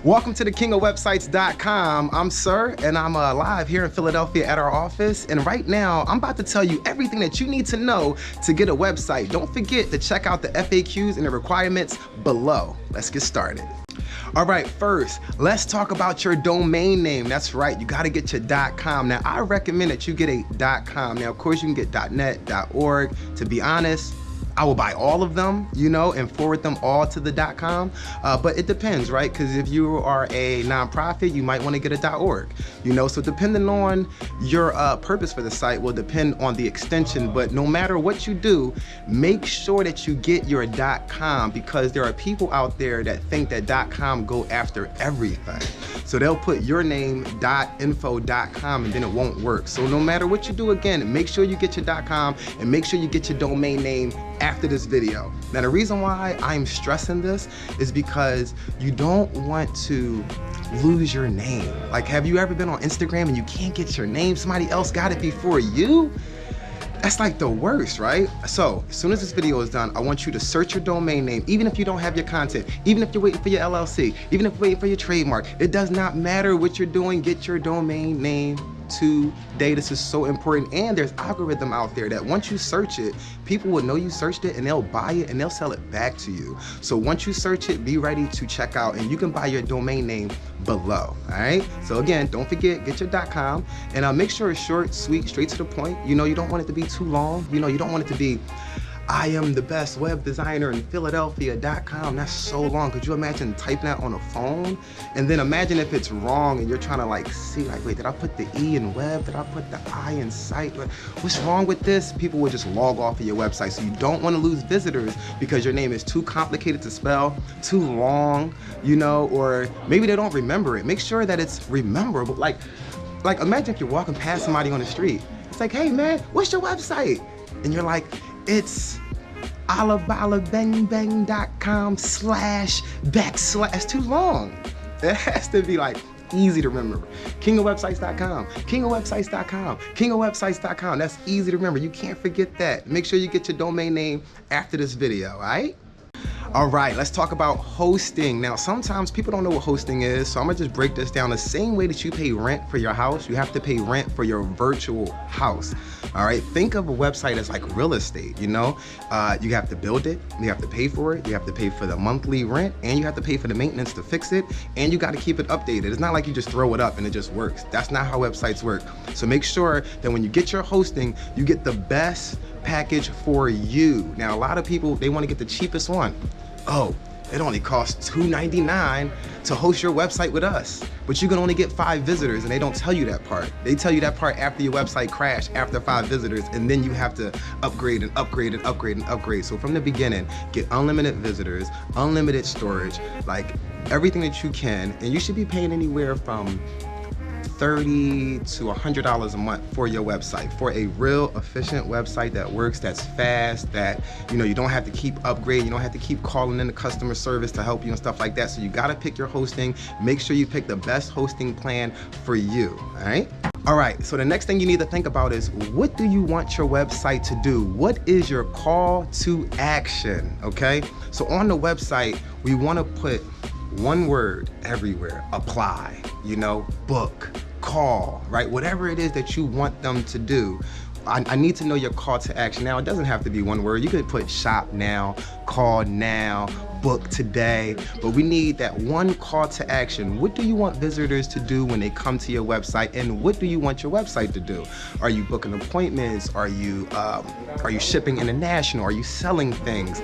Welcome to the kingofwebsites.com. I'm Sir, and I'm live here in Philadelphia at our office. And right now, I'm about to tell you everything that you need to know to get a website. Don't forget to check out the FAQs and the requirements below. Let's get started. All right, first, let's talk about your domain name. That's right, you gotta get your .com. Now, I recommend that you get a .com. Now, of course, you can get .net, .org. To be honest, I will buy all of them, and forward them all to the .com, but it depends, right? Because if you are a nonprofit, you might want to get a .org, so depending on your purpose for the site will depend on the extension, but no matter what you do, make sure that you get your .com, because there are people out there that think that .com go after everything. So they'll put your name .info.com and then it won't work. So no matter what you do, again, make sure you get your .com and make sure you get your domain name after this video. Now, the reason why I'm stressing this is because you don't want to lose your name. Like, have you ever been on Instagram and you can't get your name? Somebody else got it before you? That's like the worst, right? So as soon as this video is done, I want you to search your domain name, even if you don't have your content, even if you're waiting for your LLC, even if you're waiting for your trademark. It does not matter what you're doing, get your domain name today. This is so important. And there's algorithm out there that once you search it, people will know you searched it and they'll buy it and they'll sell it back to you. So once you search it, be ready to check out, and you can buy your domain name below. All right, so again, don't forget, get your .com, and make sure it's short, sweet, straight to the point. You don't want it to be too long. You don't want it to be, I am the best web designer in Philadelphia.com. That's so long. Could you imagine typing that on a phone? And then imagine if it's wrong and you're trying to see, wait, did I put the E in web? Did I put the I in site? What's wrong with this? People will just log off of your website. So you don't want to lose visitors because your name is too complicated to spell, too long, or maybe they don't remember it. Make sure that it's rememberable. Like imagine if you're walking past somebody on the street. It's like, hey man, what's your website? And you're like, it's alabalabang.com / It's too long. It has to be easy to remember. Kingofwebsites.com, kingofwebsites.com, kingofwebsites.com. That's easy to remember. You can't forget that. Make sure you get your domain name after this video, all right? All right, let's talk about hosting. Now, sometimes people don't know what hosting is, so I'm gonna just break this down. The same way that you pay rent for your house, you have to pay rent for your virtual house. All right, think of a website as like real estate, you have to build it, you have to pay for it, you have to pay for the monthly rent, and you have to pay for the maintenance to fix it, and you gotta keep it updated. It's not like you just throw it up and it just works. That's not how websites work. So make sure that when you get your hosting, you get the best package for you. Now, a lot of people, they wanna get the cheapest one. Oh, it only costs $2.99 to host your website with us, but you can only get 5 visitors, and they don't tell you that part. They tell you that part after your website crashed, after 5 visitors, and then you have to upgrade and upgrade and upgrade and upgrade. So from the beginning, get unlimited visitors, unlimited storage, everything that you can, and you should be paying anywhere from $30 to $100 a month for your website, for a real efficient website that works, that's fast, that you don't have to keep upgrading, you don't have to keep calling in the customer service to help you and stuff like that. So you got to pick your hosting. Make sure you pick the best hosting plan for you. All right. All right, so the next thing you need to think about is, what do you want your website to do? What is your call to action? Okay, so on the website, we want to put one word everywhere: apply, book, call, right? Whatever it is that you want them to do. I need to know your call to action. Now, it doesn't have to be one word. You could put shop now, call now, book today, but we need that one call to action. What do you want visitors to do when they come to your website, and what do you want your website to do? Are you booking appointments? Are you shipping international? Are you selling things?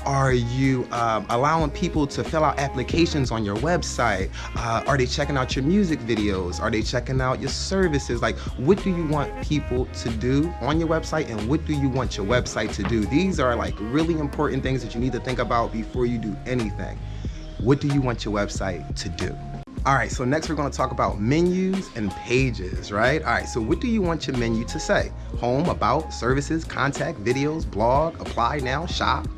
Are you allowing people to fill out applications on your website? Are they checking out your music videos? Are they checking out your services? What do you want people to do on your website, and what do you want your website to do? These are really important things that you need to think about before you do anything. What do you want your website to do? All right, so next we're gonna talk about menus and pages, right? All right, so what do you want your menu to say? Home, about, services, contact, videos, blog, apply now, shop.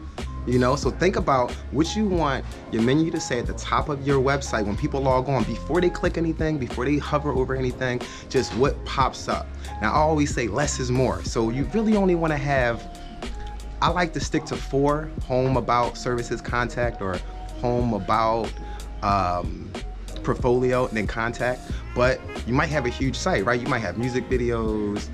So think about what you want your menu to say at the top of your website when people log on, before they click anything, before they hover over anything, just what pops up. Now, I always say less is more. So you really only want to have, I like to stick to 4: home, about, services, contact, or home, about, portfolio and then contact, but you might have a huge site, right? You might have music videos,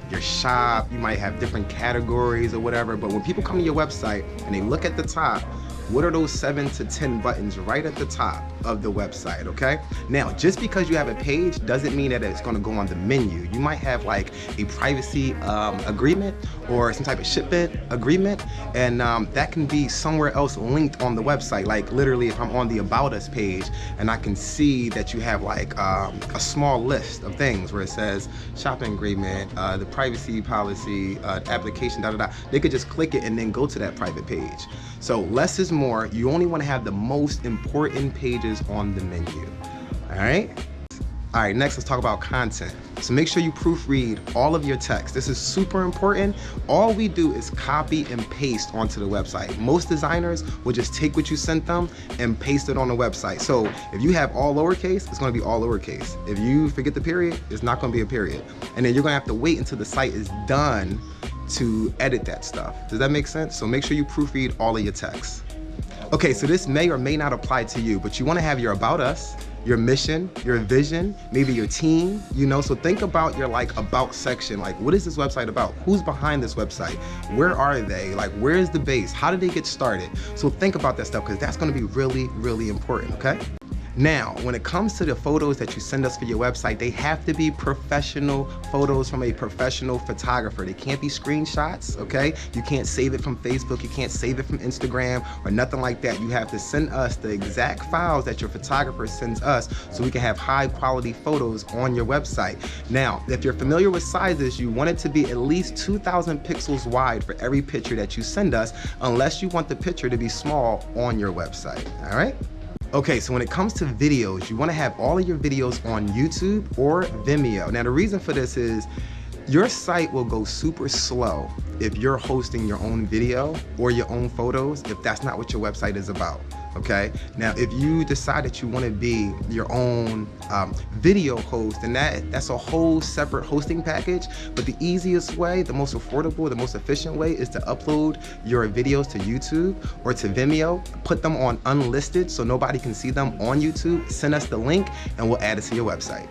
your shop, you might have different categories or whatever, but when people come to your website and they look at the top, what are those 7 to 10 buttons right at the top of the website, okay? Now, just because you have a page doesn't mean that it's gonna go on the menu. You might have like a privacy agreement or some type of shipment agreement, and that can be somewhere else linked on the website. Like literally if I'm on the About Us page and I can see that you have like a small list of things where it says shopping agreement, the privacy policy, application, they could just click it and then go to that private page. So less is more. You only want to have the most important pages on the menu. All right, next let's talk about content. So make sure you proofread all of your text. This is super important. All we do is copy and paste onto the website. Most designers will just take what you sent them and paste it on the website. So if you have all lowercase, it's gonna be all lowercase. If you forget the period, it's not gonna be a period. And then you're gonna have to wait until the site is done to edit that stuff. Does that make sense? So make sure you proofread all of your text. Okay, so this may or may not apply to you, but you wanna have your About Us, your mission, your vision, maybe your team, you know? So think about your like about section, like what is this website about? Who's behind this website? Where are they? Like where is the base? How did they get started? So think about that stuff because that's gonna be really, really important, okay? Now, when it comes to the photos that you send us for your website, they have to be professional photos from a professional photographer. They can't be screenshots, okay? You can't save it from Facebook, you can't save it from Instagram or nothing like that. You have to send us the exact files that your photographer sends us so we can have high quality photos on your website. Now, if you're familiar with sizes, you want it to be at least 2,000 pixels wide for every picture that you send us, unless you want the picture to be small on your website, all right? Okay, so when it comes to videos, you wanna have all of your videos on YouTube or Vimeo. Now the reason for this is your site will go super slow if you're hosting your own video or your own photos if that's not what your website is about, okay? Now, if you decide that you wanna be your own video host, and that's a whole separate hosting package, but the easiest way, the most affordable, the most efficient way is to upload your videos to YouTube or to Vimeo, put them on unlisted so nobody can see them on YouTube, send us the link and we'll add it to your website.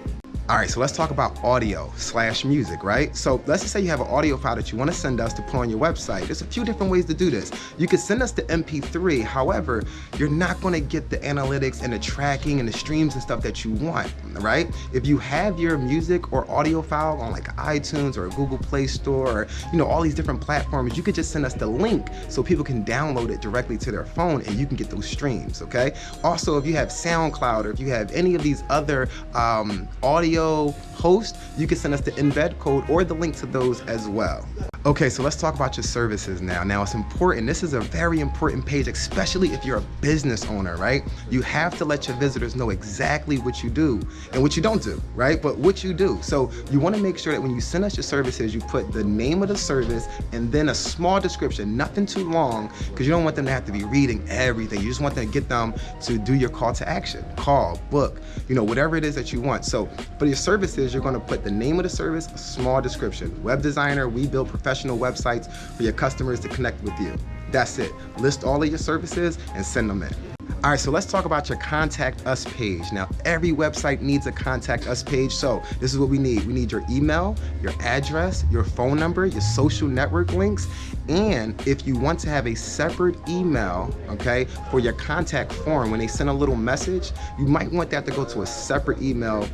All right, so let's talk about audio/music, right? So let's just say you have an audio file that you want to send us to put on your website. There's a few different ways to do this. You can send us the MP3, however, you're not going to get the analytics and the tracking and the streams and stuff that you want, right? If you have your music or audio file on like iTunes or a Google Play Store or, you know, all these different platforms, you could just send us the link so people can download it directly to their phone and you can get those streams, okay? Also, if you have SoundCloud or if you have any of these other audio host, you can send us the embed code or the link to those as well. Okay, so let's talk about your services now. Now it's important, this is a very important page, especially if you're a business owner, right? You have to let your visitors know exactly what you do and what you don't do, right? But what you do. So you wanna make sure that when you send us your services, you put the name of the service and then a small description, nothing too long, because you don't want them to have to be reading everything. You just want to get them to do your call to action, call, book, you know, whatever it is that you want. So for your services, you're gonna put the name of the service, a small description. Web designer, we build professional websites for your customers to connect with you. That's it. List all of your services and send them in. All right, so let's talk about your Contact Us page. Now, every website needs a Contact Us page, so this is what we need. We need your email, your address, your phone number, your social network links, and if you want to have a separate email, okay, for your contact form, when they send a little message, you might want that to go to a separate email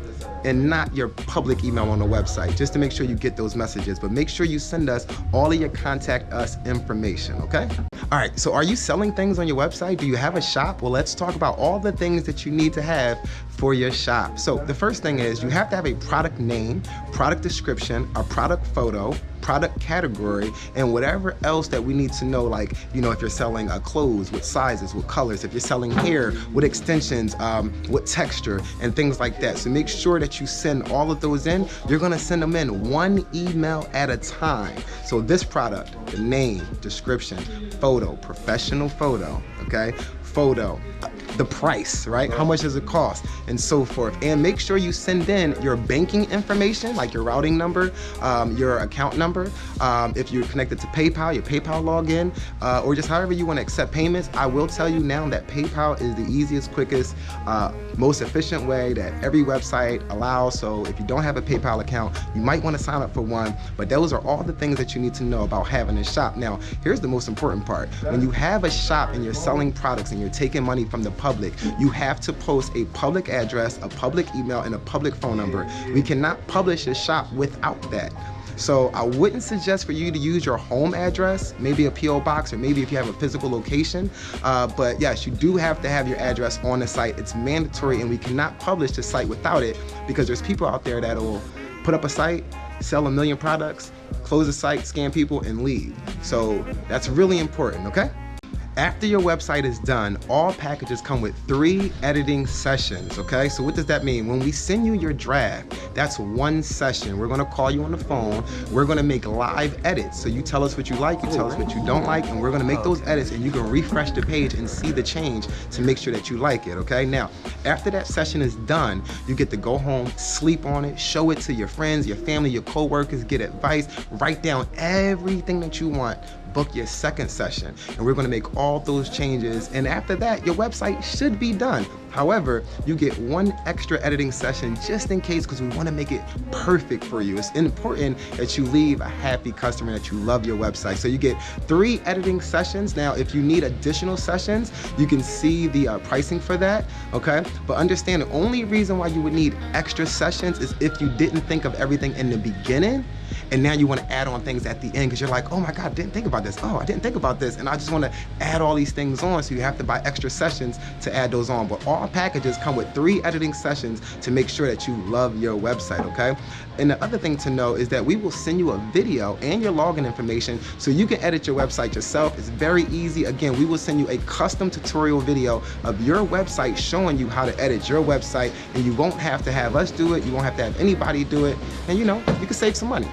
and not your public email on the website, just to make sure you get those messages. But make sure you send us all of your Contact Us information, okay? All right, so are you selling things on your website? Do you have a shop? Well, let's talk about all the things that you need to have for your shop. So the first thing is you have to have a product name, product description, a product photo, product category, and whatever else that we need to know, like, you know, if you're selling clothes, what sizes, what colors, if you're selling hair, what extensions, what texture, and things like that. So make sure that you send all of those in. You're gonna send them in one email at a time. So this product, the name, description, photo, professional photo, okay? Photo, the price, right? How much does it cost, and so forth. And make sure you send in your banking information, like your routing number, your account number, if you're connected to PayPal, your PayPal login, or just however you want to accept payments. I will tell you now that PayPal is the easiest, quickest, most efficient way that every website allows. So if you don't have a PayPal account, you might want to sign up for one. But those are all the things that you need to know about having a shop. Now, here's the most important part. When you have a shop and you're selling products and you're taking money from the public, you have to post a public address, a public email, and a public phone number. We cannot publish a shop without that. So I wouldn't suggest for you to use your home address, maybe a P.O. box, or maybe if you have a physical location. But yes, you do have to have your address on the site. It's mandatory, and we cannot publish the site without it, because there's people out there that will put up a site, sell 1 million products, close the site, scam people, and leave. So that's really important, okay? After your website is done, all packages come with 3 editing sessions, okay? So what does that mean? When we send you your draft, that's 1 session. We're gonna call you on the phone. We're gonna make live edits. So you tell us what you like, you tell us what you don't like, and we're gonna make those edits, and you can refresh the page and see the change to make sure that you like it, okay? Now, after that session is done, you get to go home, sleep on it, show it to your friends, your family, your coworkers, get advice, write down everything that you want, book your second session, and we're gonna make all those changes, and after that, your website should be done. However, you get 1 extra editing session just in case, because we wanna make it perfect for you. It's important that you leave a happy customer, that you love your website. So you get 3 editing sessions. Now, if you need additional sessions, you can see the pricing for that, okay? But understand, the only reason why you would need extra sessions is if you didn't think of everything in the beginning, and now you want to add on things at the end, because you're like, oh my God, I didn't think about this. Oh, I didn't think about this. And I just want to add all these things on, so you have to buy extra sessions to add those on. But all packages come with 3 editing sessions to make sure that you love your website, okay? And the other thing to know is that we will send you a video and your login information so you can edit your website yourself. It's very easy. Again, we will send you a custom tutorial video of your website showing you how to edit your website, and you won't have to have us do it. You won't have to have anybody do it. And you know, you can save some money.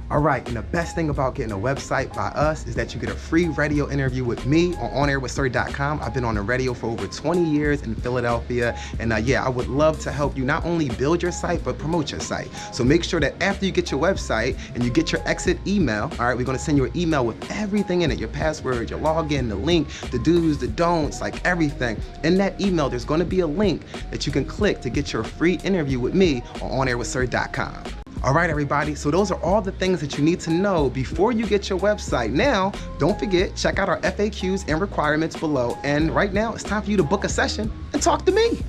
All right, and the best thing about getting a website by us is that you get a free radio interview with me on onairwithsir.com. I've been on the radio for over 20 years in Philadelphia, and yeah, I would love to help you not only build your site, but promote your site. So make sure that after you get your website and you get your exit email, all right, we're gonna send you an email with everything in it, your password, your login, the link, the do's, the don'ts, like everything. In that email, there's gonna be a link that you can click to get your free interview with me on onairwithsir.com. All right, everybody, so those are all the things that you need to know before you get your website. Now, don't forget, check out our FAQs and requirements below. And right now, it's time for you to book a session and talk to me.